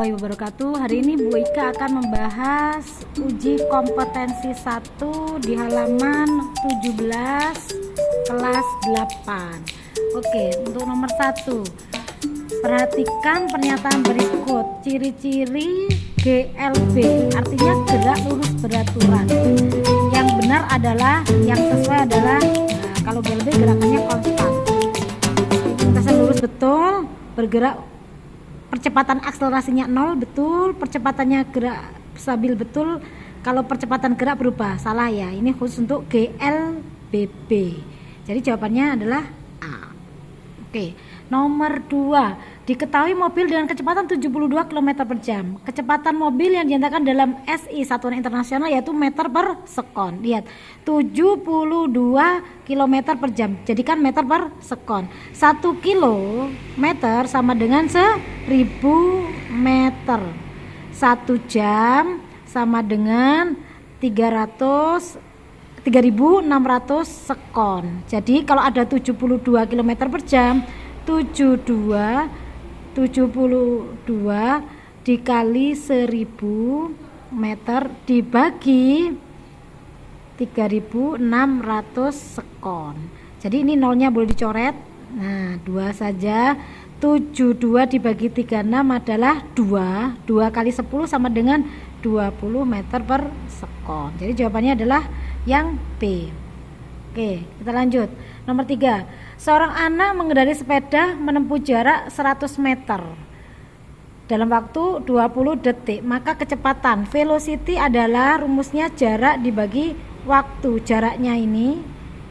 warahmatullahi wabarakatuh. Hari ini Bu Ika akan membahas uji kompetensi 1 di halaman 17 kelas 8. Oke, untuk nomor 1. Perhatikan pernyataan berikut. Ciri-ciri GLB artinya gerak lurus beraturan. Yang benar adalah, yang sesuai adalah kalau GLB gerakannya konstan. Lintasan lurus betul, bergerak percepatan akselerasinya 0 betul, percepatannya gerak stabil betul. Kalau percepatan gerak berubah, salah ya. Ini khusus untuk GLBB. Jadi jawabannya adalah A. Oke, nomor 2. Diketahui mobil dengan kecepatan 72 km per jam. Kecepatan mobil yang dinyatakan dalam SI satuan internasional yaitu meter per sekon. Lihat, 72 km per jam. Jadikan meter per sekon. 1 kilometer sama dengan 1000 meter. 1 jam sama dengan 3600 sekon. Jadi kalau ada 72 km per jam, 72 dikali 1000 meter dibagi 3600 sekon. Jadi ini nolnya boleh dicoret. Nah, 2 saja. 72 dibagi 36 adalah 2. 2 kali 10 sama dengan 20 meter per sekon. Jadi jawabannya adalah yang B. Oke, kita lanjut. Nomor 3. Seorang anak mengendarai sepeda menempuh jarak 100 meter dalam waktu 20 detik. Maka kecepatan velocity adalah rumusnya jarak dibagi waktu. Jaraknya ini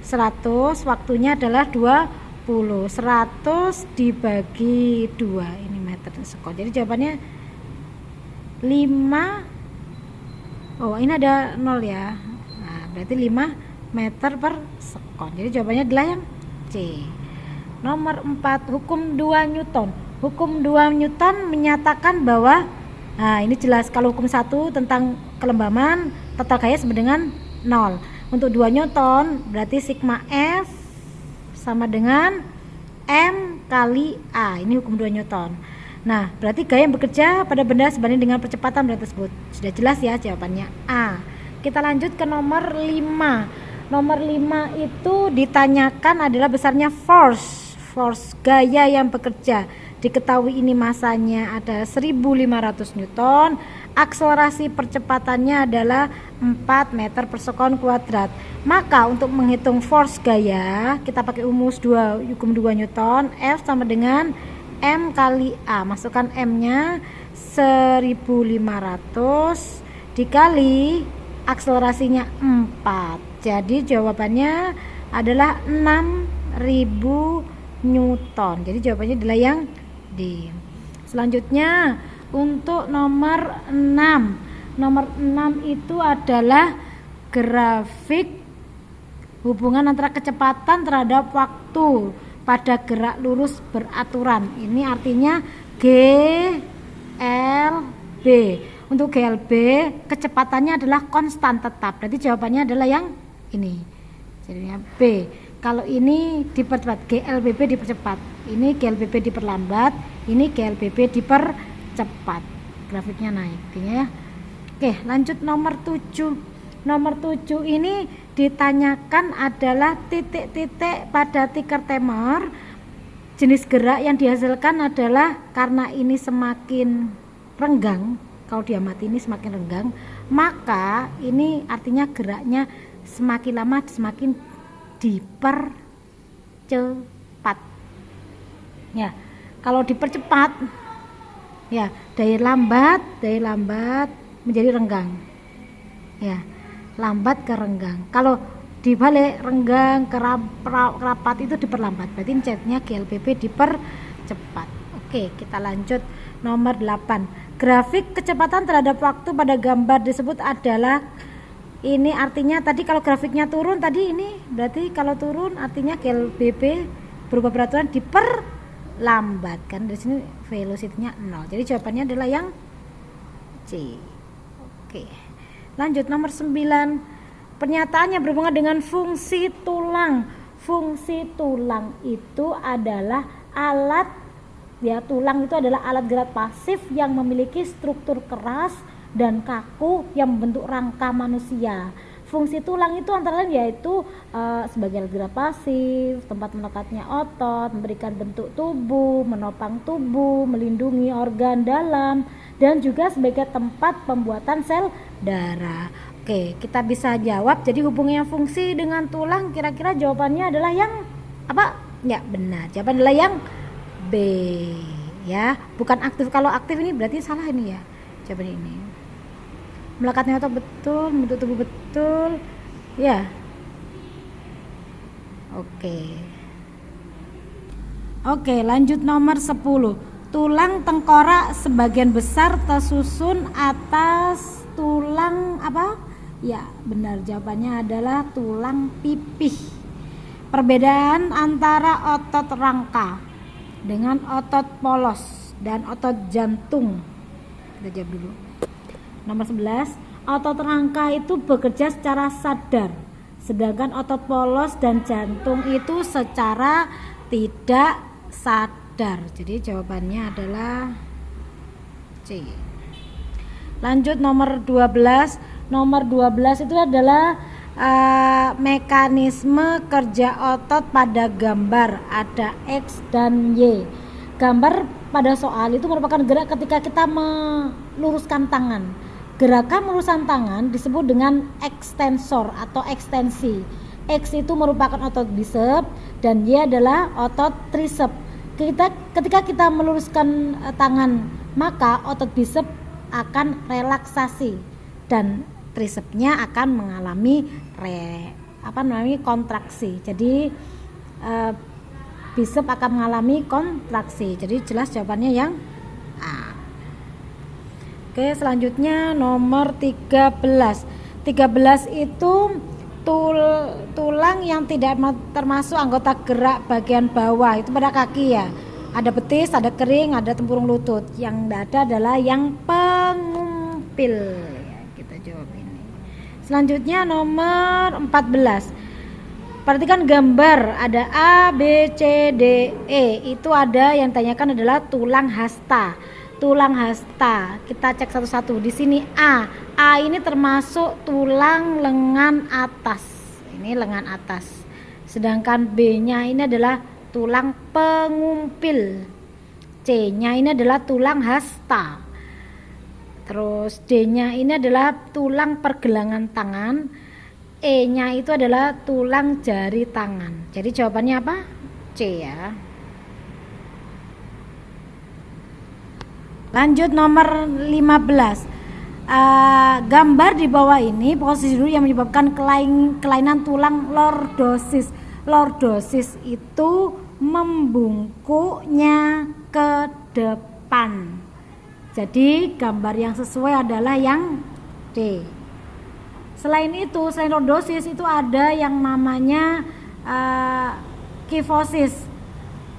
100, waktunya adalah 20. 100 dibagi 2, ini meter per sekon. Jadi jawabannya 5. Oh, ini ada 0 ya. Nah, berarti 5 meter per sekon. Jadi jawabannya adalah yang C. Nomor 4. Hukum 2 Newton. Hukum 2 Newton menyatakan bahwa, nah ini jelas, kalau hukum 1 tentang kelembaman total gaya sama dengan 0. Untuk 2 Newton berarti sigma F sama dengan M kali A. Ini hukum 2 Newton. Nah, berarti gaya yang bekerja pada benda sebanding dengan percepatan benda tersebut. Sudah jelas ya jawabannya A. Kita lanjut ke nomor 5. Nomor 5 itu ditanyakan adalah besarnya force gaya yang bekerja. Diketahui ini masanya ada 1500 Newton. Akselerasi percepatannya adalah 4 meter per sekon kuadrat. Maka untuk menghitung force gaya, kita pakai rumus hukum 2 Newton. F sama dengan M kali A. Masukkan M-nya 1500 dikali akselerasinya 4. Jadi jawabannya adalah 6000 Newton. Jadi jawabannya adalah yang D. Selanjutnya untuk nomor 6. Nomor 6 itu adalah grafik hubungan antara kecepatan terhadap waktu pada gerak lurus beraturan. Ini artinya GLB. Untuk GLB kecepatannya adalah konstan tetap. Berarti jawabannya adalah yang ini. Jadinya B. Kalau ini dipercepat, GLBB dipercepat. Ini GLBB diperlambat, ini GLBB dipercepat. Grafiknya naik, ya. Oke, lanjut nomor 7. Nomor 7 ini ditanyakan adalah titik-titik pada tikar temer. Jenis gerak yang dihasilkan adalah karena ini semakin renggang. Kalau dia mati ini semakin renggang, maka ini artinya geraknya semakin lama semakin dipercepat. Ya, kalau dipercepat, ya dari lambat menjadi renggang. Ya, lambat ke renggang. Kalau dibalik renggang ke rapat itu diperlambat. Berarti catnya GLBB dipercepat. Oke, kita lanjut nomor 8. Grafik kecepatan terhadap waktu pada gambar disebut adalah, ini artinya tadi kalau grafiknya turun tadi, ini berarti kalau turun artinya GLBB berubah peraturan diperlambat kan. Dari sini velocity-nya 0. Jadi jawabannya adalah yang C. Oke. Lanjut nomor 9. Pernyataannya berhubungan dengan fungsi tulang. Fungsi tulang itu adalah alat Ya, tulang itu adalah alat gerak pasif yang memiliki struktur keras dan kaku yang membentuk rangka manusia. Fungsi tulang itu antara lain yaitu sebagai alat gerak pasif, tempat melekatnya otot, memberikan bentuk tubuh, menopang tubuh, melindungi organ dalam, dan juga sebagai tempat pembuatan sel darah. Oke, kita bisa jawab. Jadi hubungannya fungsi dengan tulang, kira-kira jawabannya adalah yang apa? Ya, benar. Jawaban adalah yang B, ya, bukan aktif. Kalau aktif ini berarti salah ini ya. Jawaban ini. Melekatnya otot betul, membentuk tubuh betul. Ya. Oke, lanjut nomor 10. Tulang tengkorak sebagian besar tersusun atas tulang apa? Ya, benar, jawabannya adalah tulang pipih. Perbedaan antara otot rangka dengan otot polos dan otot jantung. Kita jawab dulu. Nomor 11, otot rangka itu bekerja secara sadar, sedangkan otot polos dan jantung itu secara tidak sadar. Jadi jawabannya adalah C. Lanjut nomor 12. Nomor 12 itu adalah mekanisme kerja otot pada gambar. Ada X dan Y. Gambar pada soal itu merupakan gerak ketika kita meluruskan tangan. Gerakan meluruskan tangan disebut dengan ekstensor atau ekstensi. X itu merupakan otot bisep dan Y adalah otot trisep. Ketika kita meluruskan tangan, maka otot bisep akan relaksasi dan trisepnya akan mengalami kontraksi. Jadi bisep akan mengalami kontraksi. Jadi jelas jawabannya yang A. Oke, selanjutnya nomor 13. 13 itu tulang yang tidak termasuk anggota gerak bagian bawah, itu pada kaki ya. Ada betis, ada kering, ada tempurung lutut. Yang tidak ada adalah yang pengumpil. Ya, kita jawab ini. Selanjutnya nomor 14. Perhatikan gambar, ada A, B, C, D, E. Itu ada yang tanyakan adalah tulang hasta. Tulang hasta, kita cek satu-satu. Di sini A ini termasuk tulang lengan atas. Ini lengan atas. Sedangkan B-nya ini adalah tulang pengumpil. C-nya ini adalah tulang hasta. Terus D-nya ini adalah tulang pergelangan tangan. E-nya itu adalah tulang jari tangan. Jadi jawabannya apa? C ya. Lanjut nomor 15. Gambar di bawah ini posisi dulu yang menyebabkan kelainan tulang lordosis. Lordosis itu membungkuknya ke depan. Jadi gambar yang sesuai adalah yang D. Selain itu, selain lordosis itu ada yang namanya kifosis.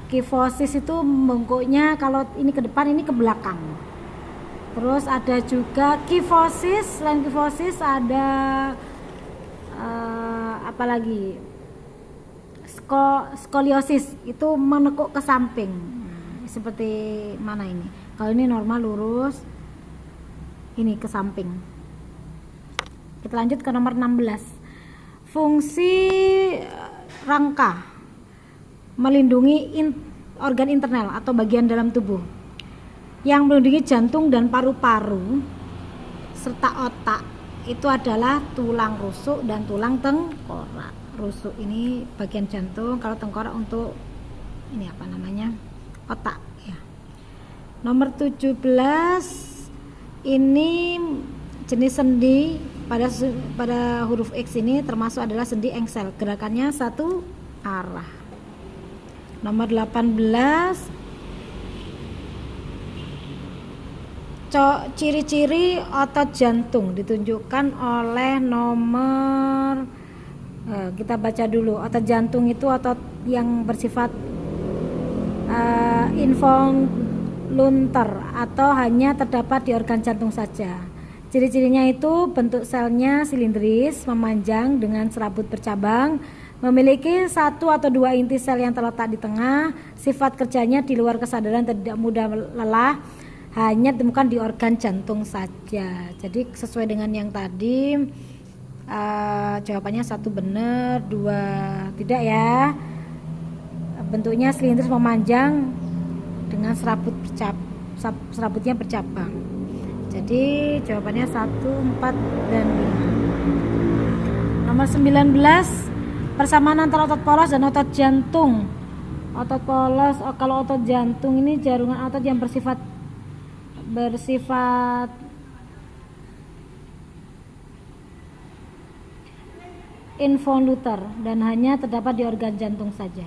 Kifosis itu membungkuknya kalau ini ke depan, ini ke belakang. Terus ada juga kifosis. Selain kifosis ada apa lagi? Skoliosis, itu menekuk ke samping. Seperti mana ini? Kalau ini normal lurus, ini ke samping. Kita lanjut ke nomor 16. Fungsi rangka melindungi organ internal atau bagian dalam tubuh yang melindungi jantung dan paru-paru serta otak. Itu adalah tulang rusuk dan tulang tengkorak. Rusuk ini bagian jantung, kalau tengkorak untuk ini apa namanya, otak ya. Nomor 17 ini jenis sendi pada huruf X ini termasuk adalah sendi engsel. Gerakannya satu arah. Nomor 18, ciri-ciri otot jantung ditunjukkan oleh nomor, kita baca dulu. Otot jantung itu otot yang bersifat involuntar atau hanya terdapat di organ jantung saja. Ciri-cirinya itu bentuk selnya silindris, memanjang dengan serabut bercabang, Memiliki satu atau dua inti sel yang terletak di tengah. Sifat kerjanya di luar kesadaran, tidak mudah lelah, hanya ditemukan di organ jantung saja. Jadi sesuai dengan yang tadi, jawabannya 1 benar, 2 tidak ya. Bentuknya silindris memanjang dengan serabutnya bercabang. Jadi jawabannya 1, 4, dan 5. Nomor 19, persamaan antara otot polos dan otot jantung. Otot polos, kalau otot jantung ini jaringan otot yang bersifat involuter dan hanya terdapat di organ jantung saja.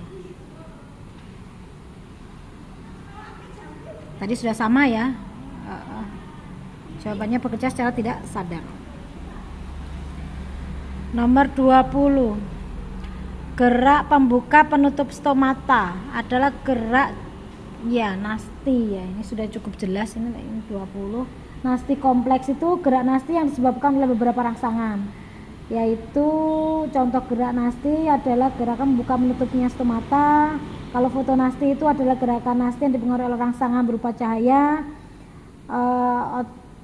Tadi sudah sama ya. Jawabannya bekerja secara tidak sadar. Nomor 20, gerak pembuka penutup stomata adalah gerak nasti ya. Ini sudah cukup jelas, ini 20. Nasti kompleks itu gerak nasti yang disebabkan oleh beberapa rangsangan, yaitu contoh gerak nasti adalah gerakan membuka menutupnya stomata. Kalau fotonasti itu adalah gerakan nasti yang dipengaruhi oleh rangsangan berupa cahaya.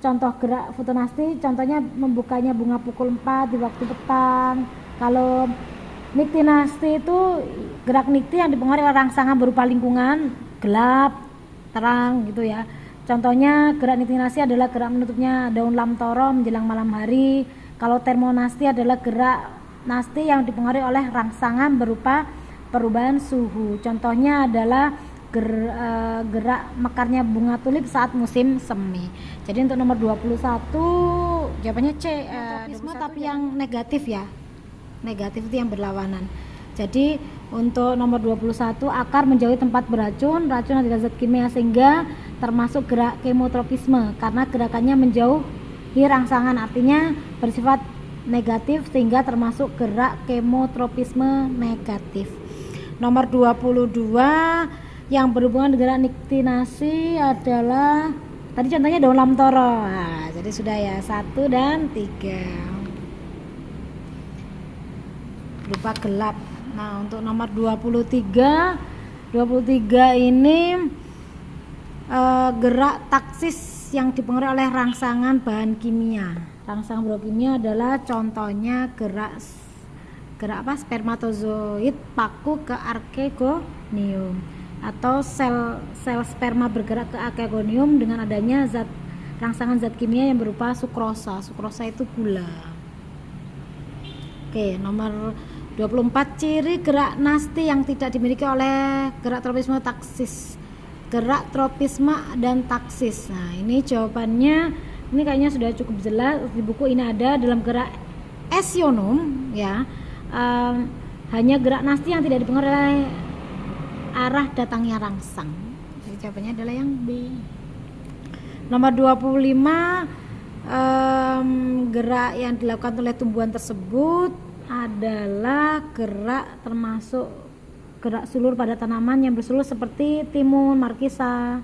Contoh gerak fotonasti, contohnya membukanya bunga pukul 4 di waktu petang. Kalau niktinasti itu gerak nikti yang dipengaruhi oleh rangsangan berupa lingkungan, gelap, terang gitu ya. Contohnya gerak niktinasti adalah gerak menutupnya daun lamtoro menjelang malam hari. Kalau termonasti adalah gerak nasti yang dipengaruhi oleh rangsangan berupa perubahan suhu. Contohnya adalah gerak mekarnya bunga tulip saat musim semi. Jadi untuk nomor 21 jawabannya C, tapi yang negatif ya. Negatif itu yang berlawanan. Jadi untuk nomor 21, akar menjauhi tempat beracun, racun adalah zat kimia sehingga termasuk gerak kemotropisme karena gerakannya menjauhi rangsangan, artinya bersifat negatif sehingga termasuk gerak kemotropisme negatif. Nomor 22 yang berhubungan dengan niktinasi adalah tadi contohnya daun lamtoro. Nah, jadi sudah ya 1 dan 3 berupa gelap. Nah, untuk nomor 23 ini gerak taksis yang dipengaruhi oleh rangsangan bahan kimia. Rangsangan biokimia adalah contohnya gerak spermatozoid paku ke archegonium atau sel sperma bergerak ke archegonium dengan adanya rangsangan zat kimia yang berupa sukrosa. Sukrosa itu gula. Oke, nomor 24, ciri gerak nasti yang tidak dimiliki oleh gerak tropisme taksis. Gerak tropisme dan taksis. Nah, ini jawabannya ini kayaknya sudah cukup jelas di buku ini ada dalam gerak esionom ya. Hanya gerak nasti yang tidak dipengaruhi oleh arah datangnya rangsang. Jadi jawabannya adalah yang B. Nomor 25, gerak yang dilakukan oleh tumbuhan tersebut adalah gerak termasuk gerak sulur pada tanaman yang bersulur seperti timun, markisa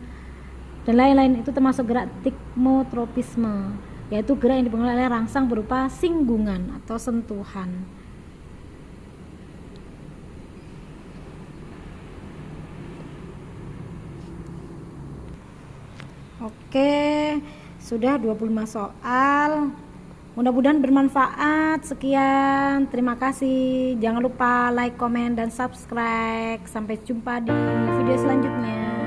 dan lain-lain. Itu termasuk gerak tikmotropisme, yaitu gerak yang dipengaruhi oleh rangsang berupa singgungan atau sentuhan. Oke, sudah 25 soal. Mudah-mudahan bermanfaat. Sekian, terima kasih. Jangan lupa like, komen, dan subscribe. Sampai jumpa di video selanjutnya.